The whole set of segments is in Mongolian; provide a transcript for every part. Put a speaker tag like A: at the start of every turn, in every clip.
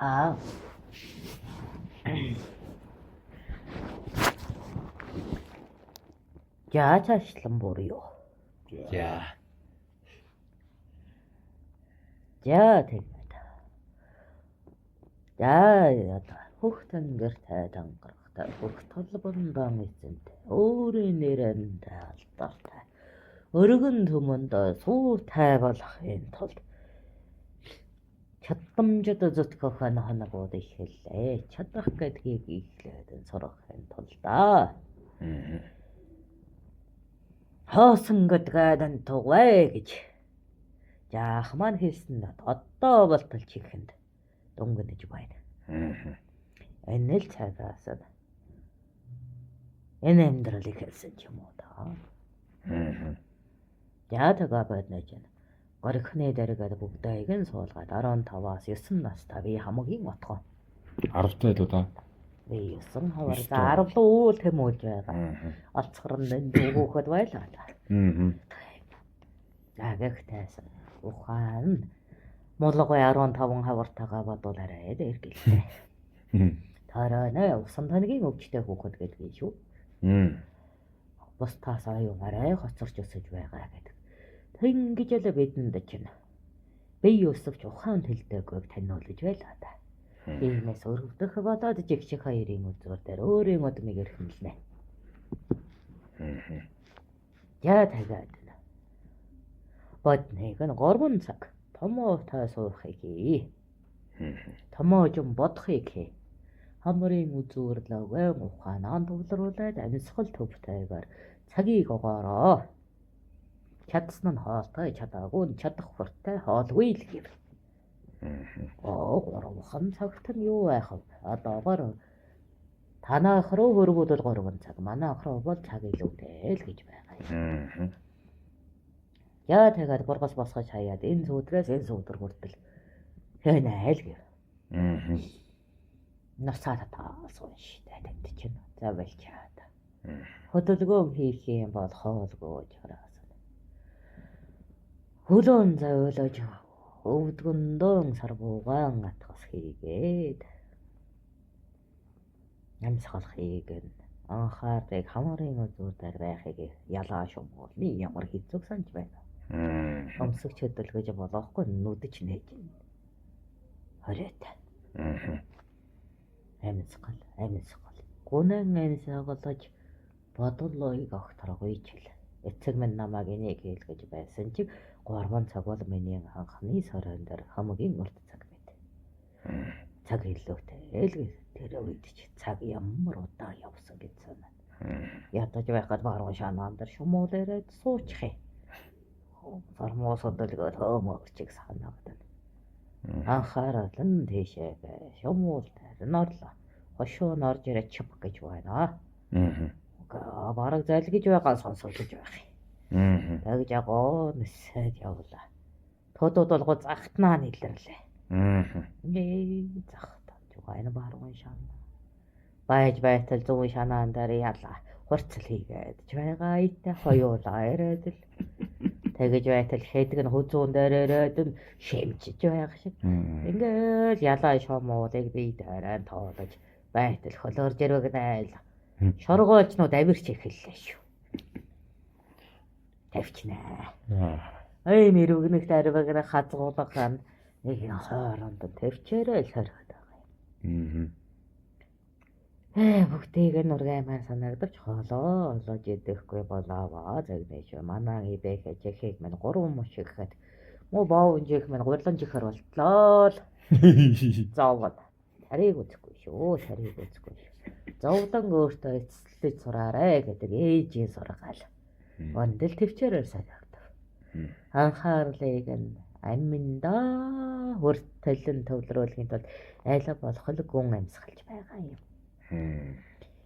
A: Аа. Жаачлан буруу. За тэгээд. За хүүхдэн гэртээ дангарахтай бүх толбондан эзэнт өөрийн нэрэнд алдартай өргөн төмөнд суутай болохын тулд чадамжид зүтгэх хоногууд ихэлээ чадах гэдгийг ихлээд сурахын тулд хоосон гэдгээд тугай гэж яах маань хэлсэн одоо болтол чихэнд дунгаж байна. Энэ л цагаас энэ амьдралыг хэлсэн юм уу та. Яа тагаа бодно ч горихны дэргэд бүгдийг нь суулгаад 15-аас 9 настай би хамгийн отгоо.
B: 10 таа илүү та.
A: Би 9 хавар 10 л үйл тэмүүлж байгаа. Олцгорн дүүгөхөд байлаа та. Агагтаас ухаан Молгой 15 хавартагаа бодуулаарай дэргэлээ. Тараа усан таныгийн өвчтэй хүүхэд гэдгийг шүү. Бус таасаа юу арай хоцорч өсөж байгаа гэдэг. Тэнгиж л бидэнд чинь бие өсөвч ухаан хэлдэггүйг таниулж байлаа та. Иймээс өргөдөх бодоод жигших хоёрын үзүүр дээр өөрийн удмыг эрхэмлэнэ. Яа тагаад. Бодныг нь 3 цаг томоо та суухыг хий. Томоо юм бодохыг хий. Хамрын үзүүр лавэ ухаанаа төвлөрүүлээд амьсгал төвтэйгээр цагийг огоороо. Чадсан нь хоолтой чадаагүй нь чадах хүртэл хоолгүй л гэв. 3 цагт нь юу байх вэ? Одоогоор танах руу хөргүүдэл 3 цаг, манайх руу бол цаг илүүтэй л гэж байгаа юм. Яа тэгээд бургас босгож хаяад энэ сүүдрээс энэ сүүдөр хүртэл хэнэ л гэв. Насаад таасан шидэ тэнд чинь завэлчаад. Хөдөлгөөн хийх юм бол хоолгүй чараас. Хөлөөн завлаж өвдгөндөн сарбуугаан атгас хийгээд амьсгал хийгэн анхаарыг хамарын үзүүрээр байхыг ялаа шумуулны ямар хэцүү санаж байна. Өмсөж хөдөлгөж болохгүй нүдэж нээж. Хорёотой. Амьсгал. Гүнэн амьсгалж бодлоог огторгүй чил. Эцэг минь намайг энийг хэлгэж байсан чи 3 цаг бол миний анхны сарын дээр хамгийн урт цаг байд. Цаг илүүтэй л тэр үед чи цаг ямар удаа явсан гэж санаа. Ятаж байхад баруун шанаан дээр шумуулаад суучих юм. Сармоос өдөлгөд хөмөгчиг санагдана. Анхаарал нь тийшээ шумуул дээр норлоо. Хошуу норж ирээ чип гэж байна. Бараг залгиж байгаа сонсогдож байх юм. Тэгж агоо нэсэд явлаа. Тодод болгоо захтнаа нэлэрлээ. Захтаа жугайна баруун шанаа. Байж байтал зүүн шанаан дээр ялаа. Хурцл хийгээд жайгаа итэ хоёулаа ирээд л тэгэж байтал хэдэг нь хүзүүн дээр ирээд шимжиж байх шиг. Ингээд ялаа шомуудыг бие дээрээ тоолож байтал холоор жирвэгнээл. Шоргоолчнууд авирч эхэллээ шүү. Тавьчнаа. Мэрвгнэх дарвагнах хазгуулах нэг хооронд тавьчээрээ л хорхоод байгаа юм. Бүгдийг нь ургаймаар санагдавч хоолоо олж идэхгүй болооваа загнаа шүү. Манай ибэх жихийг минь 3 мөш ихэд муу боовн жих минь гурлан жихэр болтлоо л. Заавал тарийг үзэхгүй шүү. Зовлон өөртөө эцэслэж сураарэ гэдэг ээжийн сургаал. Ондэл төвчээрээр санагдав. Анхаарлыг нь аминдаа хүртэлэн төвлөрүүлэхийн тулд айлга болох л гүн амьсгалж байгаа юм.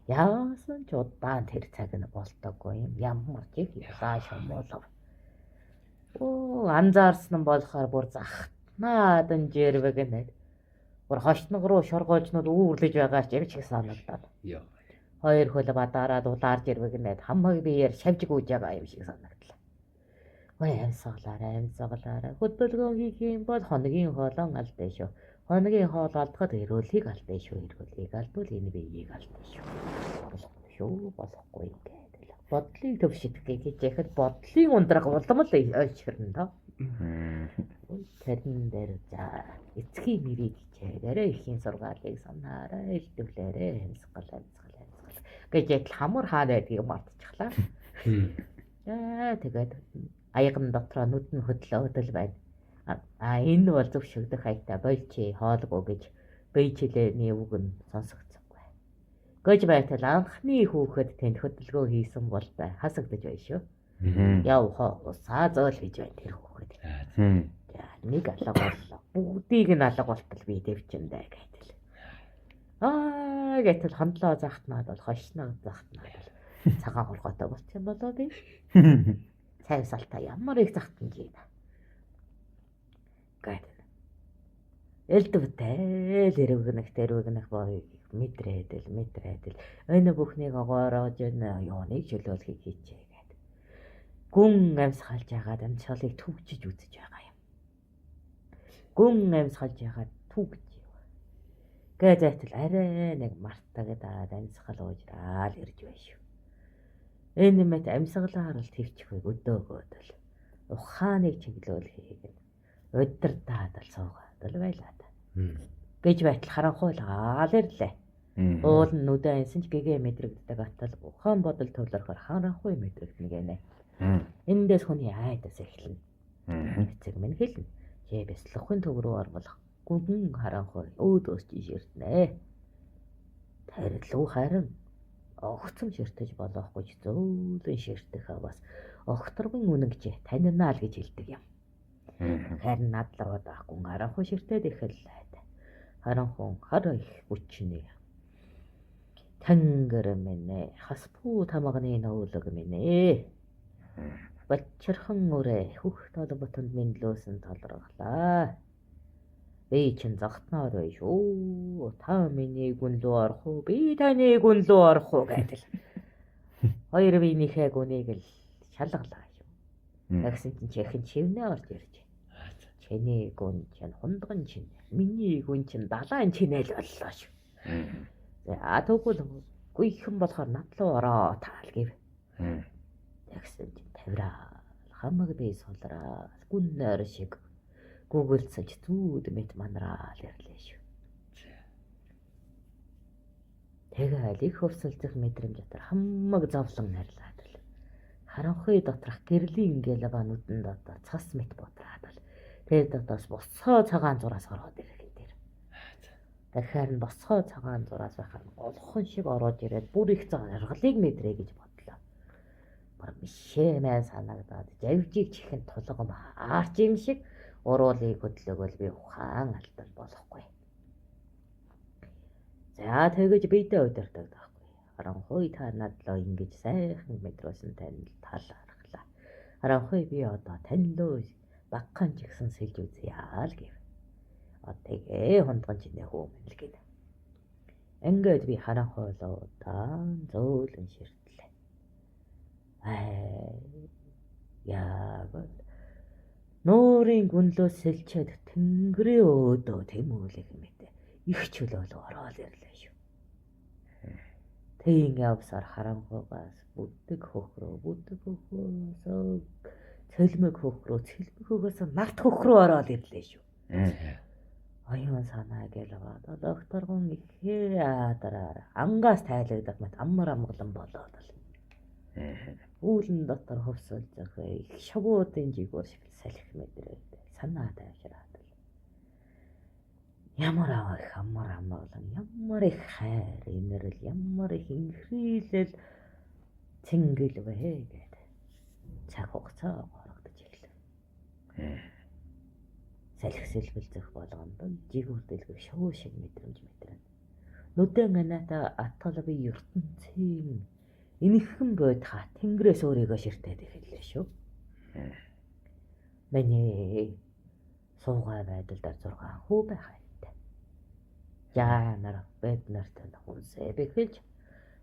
A: Яасан ч удаан тэр цаг нь болтоогүй юм. Ямар ч их ялаа шумуулав. Анзаарсан болохоор бүр захтнаад нь жирвэгнэ. Бүр хошног руу шоргоолжнууд үүрлэж байгаа ч юм шиг санагдаад. Хоёр хөл бадараад улаар жирвэгнээд хамаг биеэр шавж гүйж байгаа юм шиг санагдлаа. Ой амьсгалаарай. Хөдөлгөөн хийх юм бол хоногийн хоолон аль дэшөө. Хоногийн хоол алдахад эрүүлгийг алдсан шүү. Эрүүлгийг алдвал энэ биеийг алдсан шүү. Болохгүй шүү. Болохгүй гэдэг. Бодлыг төвшөлтгийг хийж яхад бодлын ундраг улам л ойширна доо. Тэрэн дээр за эцгийн мэрийг хичээгээрээ ихийн сургаалыг санаараа илтвлээрээ амьсгал гэж ятл хамар хаа байдгийг мартчихлаа. Тэгээд аяган дотроо нүд нь хөдлөө байна. Энэ бол зөв шигдэх хайтай болчи хоолгүй гэж бэйчлэний үг нь сонсогдсонгүй. Гэж байтал анхны хүүхэд тэнд хөдөлгөөн хийсэн бол хасагдаж байна шүү. Яв усаа зөөл гэж байна тэр хүүхэд. Нэг алга боллоо. Бүгдийг нь алга болтол би дэвчэндэ гэтэл. Гэтэл хандлаа захтнаад бол хошноо захтнаад бол цагаан хургаатай болчихсон болоо би. Цай салтаа ямар их захтан юм. Гэдэг. Элдвтэй эрвгэнэх боо мэдрээдэл. Энэ бүхнийг огоорож юуныг чөлөөлөхийг хийчихээ гэдэг. Гүн амьсгалж ягаад амьсгалыг түгжиж үзэж байгаа юм. Гүн амьсгалж ягаад түгж юу. Гэтэл арай нэг мартагдаад амьсгал уужраал ирж байна шүү. Энэ мэт амьсгалаар л твчихвэг өдөөгөөд л ухааныг чиглүүлэхийг өдөртаад л суугаад л байлаа та. Гэж байтал харанхуйл аал ирлээ. Уул нь нүдэ ансан ч гэгээ мэдрэгддэг атал ухаан бодол төвлөрөхөр харанхуй мэдрэгдэнэ гэнэ. Эндээс хүний айдас эхэлнэ. Эцэг минь хэлнэ. Жэбэс лохын төв рүү орвол гүн харанхуй өөдөөс жишэртнэ. Тарилуу харин огцом ширтэж болохгүй ч зөөлөн ширтэх бас огторгон үнэнч танинаа л гэж хэлдэг юм. Харин надлаад ахгүй харанхуй ширтээд эхэллээ. Харанхуй хар их хүчний. Тэнгэр минь хаспуу тамагны нөөлөг минь. Бачирхан өрөө хөх толботонд минлөөсөн толроглаа. Би чин загтнаар бай шүү. Та миний гүн лөө орох уу? Би таны гүн лөө орох уу гэдэл. Хоёр биенийхээ гүнийг л шалгалаа шүү. Тэгсэн чинь чихэн чивнээ орж ирж. Чиний гүн чинь хундган чинь. Миний гүн чинь далайн чинэл боллоо шүү. За тэгвэл гүйхэн болохоор надлуу ороо таал гэв. Тэгсэн чинь тавираа хамаг бий сулраа гүнээр шиг гүгэлцэж зүуд мэт манраал ирлээ шүү. Тэгэл их хөвсөлдөх мэдрэмж дотор хамаг зовлон нарилаад л. Харанхуй доторх гэрлийн ингээл бануудын дотор цас мэт бодраад л. Тэр дотоос босгоо цагаан зураас ороод ирэх дээр. Тэгэхээр нь босгоо цагаан зураас байхад олхон шиг ороод ирээд бүр их заргалыг мэдрээ гэж бодлоо. Бар мишэмээ санагдаад завжиг чихэн тулгам аарч юм шиг уруулыг хөдлөгөл би ухаан алдсан болохгүй. За тэгэж бидээ удирдаг таахгүй. Харанхуй та надлоо ингэж сайхан мэдрөөсөн тань тал харахлаа. Харанхуй би одоо танилөө багхан ч гэсэн сэлж үзье л гэв. Тэгээ хундган чинээ хөөмөл гинэ. Ингээд би харанхуйлоо даан зөөлөн ширтлээ. Яг нуурын гүнлөө сэлчээд тэнгэрийн өөдөө тэмүүлэх мэт их чөлөөлө ороод ирлээ шүү. Тэн явсаар харанхуйгаас бүдэг хөхрөөс цэлмэг хөхрөөс нарт хөхрөө ороод ирлээ шүү. Аюун санаа гэлваад докторгон ихээ адараар ангаас тайлагдах мэт амар амгалан болоод л. Үүлэн дотор хөвсөлж байгаа их шавуудын жигүүр шиг салхи мэдрээд санаа тайвшраад л. Ямар амгалан ямар их хайр инэрл ямар их инхрийлэл цэнгэл вэ гэдэг. Цаг хугацаа гаргадаж ирлээ. Салхи сэлбэлзэх болгонд жигүүр дэлгэх шуу шиг мэдрэмж мэдрэн. Нүдэн анаата атгал би ертөнцийн энэхэн бодха тэнгэрээс өөрийгөө ширтээд эхэллээ шүү. Миний суугаа байдал дээр 6 хүү байхайтай. Яанаар бид нарт хүнсээ бэхэлж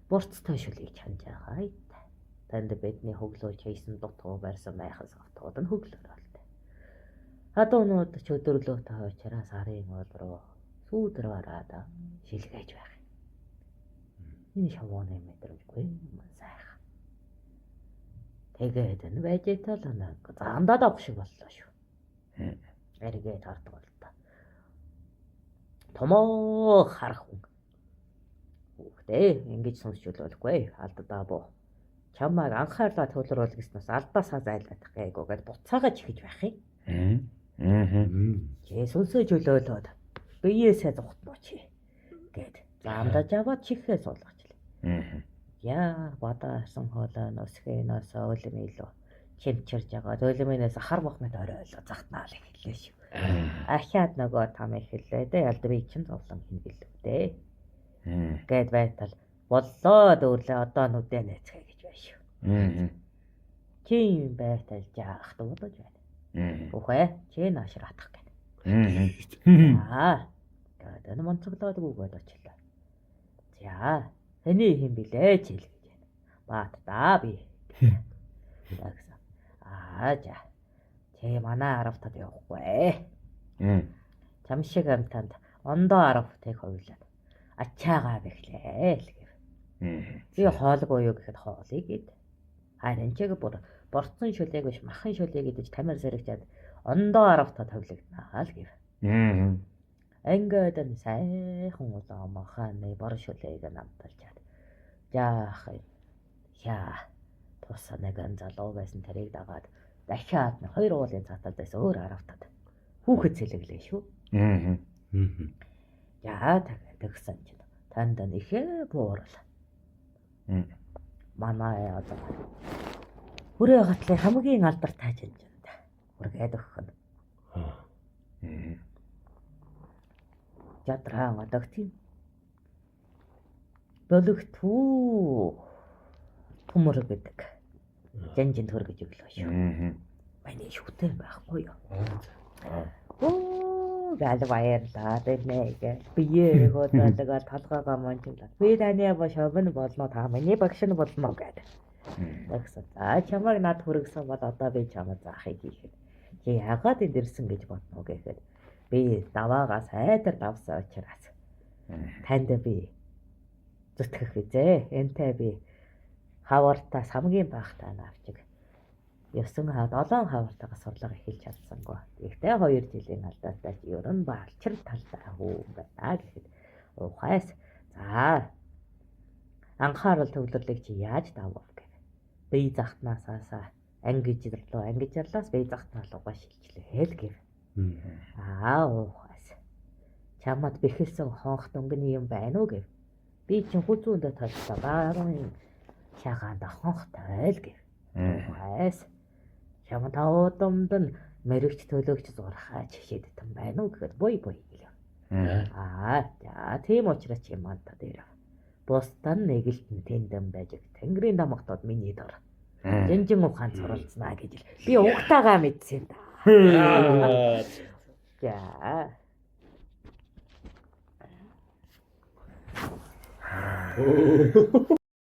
A: бурцтай шүлгийг чанж байгаа айтай. Танд бидний хөглөөж хийсэн дутуу барьсан байхаас автууд нь хөглөөрөлтэй. Хадуунууд ч өдөрлөө та учраас арын ол руу сүүдэр гараад шилгээж байх. Энэ шавууны мэдрэмжгүй юм сайхан. Тэгээд энэ вежитал нэг зандаа давх шиг боллоо шүү. Эргээд хардаг бол та. Томоо харах хүн. Үхтэй ингэж сонсч болохгүй алдаа боо. Чамайг анхаарлаа төвлөрүүл гэснээс алдаасаа зайлах гээгүй гэд буцаага чихэж байх юм. Жесүсээ жөлөөлөөд биеэсээ зүхтнооч гэд заамдаж аваад чихээ суулгачлаа. Яа бадаасан хоолой носхэнаас өлмөлөө чимчирж байгаа. Өлмөнөөс хар бохмод оройлоо захтнаал хэллээ шүү. Ахаад нөгөө там ихэллээ дээ. Ялд би чинь зовлон хин гэлээ дээ. Гэд байтал боллоо дөөрлөө одоо нүдэ нэцгээ гэж байна шүү. Чи байтал жаах дуудаж байна. Үхээ чи наашратах гэв. Гэд энэ монцоглоод үгээд очлаа. За эний хэм билээ чил гэж байна. Бат даа би. Тэгсэн. За. Чи манай аравтад явахгүй. Чам шиг амтанд ондоо аравтыг хойлоо. Ачаагаа бэхлээ л гэв. Би хоолгүй юу гэхэд хоолыг ид. Харин чиг бүр борцсон шүлээг биш махан шүлээг идэж тамир зэрэгчээд ондоо аравтад хөвлөгднаа л гэв. Ингээд энэ сайхан улаан маханы бор шүлээг намталчаад. Яах юм. Яа. Тусаа нэгэн залуу байсан тэрийг дагаад дахиад хоёр уулын цаатал дэс өөр аравтад хүүхэд цэлэглээ шүү. Яа тэгсэн чинь танд нэхээ буурал. Манай одоо хүрээ хатлын хамгийн алдартай жинжинд үргээд өгөх нь. Ядраа одогтын бөлөгтүү төмөр гэдэг жинжин төр гэж өглөө шүү. Миний шүтээ байхгүй юу? Гал баярлаа дээ бие хөдөлгөөр талгаагаа мончлаа. Би таны бошовн болно та миний багш нь болно гэдэг. Тэгсэн. Чамайг над хүргэсэн бол одоо би чамд заахыг хийхэд. Чи яагаад энд ирсэн гэж бодно гэхэд би даваагаа сайдар давсан учраас танд би зүтгэх үзээ. Энтэй би хавартаас хамгийн багтаа навчиг. 9 хавартаагаас сурлага эхэлж чадсангүй. Гэхдээ 2 жилийн алдаатай ер нь балчир талтай хүн байна гэхэд ухаас за анхаарал төвлөрлийг чи яаж давав гэв. Би захтнаасаа ангижрлаас би захтнаа руугаа шилжлээ л гэв. Ухаас чамд бэхэлсэн хонх дөнгөний юм байна уу гэв. Би чинь хүзүүндээ толцоо баахан чагаанд хонхтой л гэв. Ухаас чамд таудамд нь мэрэгч төлөөгч зурхаа чишээд тань байна уу гэхэд бой гэлээ. За тийм учраас чи манта дээр. Бусдаа нэгэлтэн тэндэн байж Тэнгэрийн дамгтод миний дор. Жинжин ухаан суралцнаа гэж би угтаагаа мэдсэн да. За.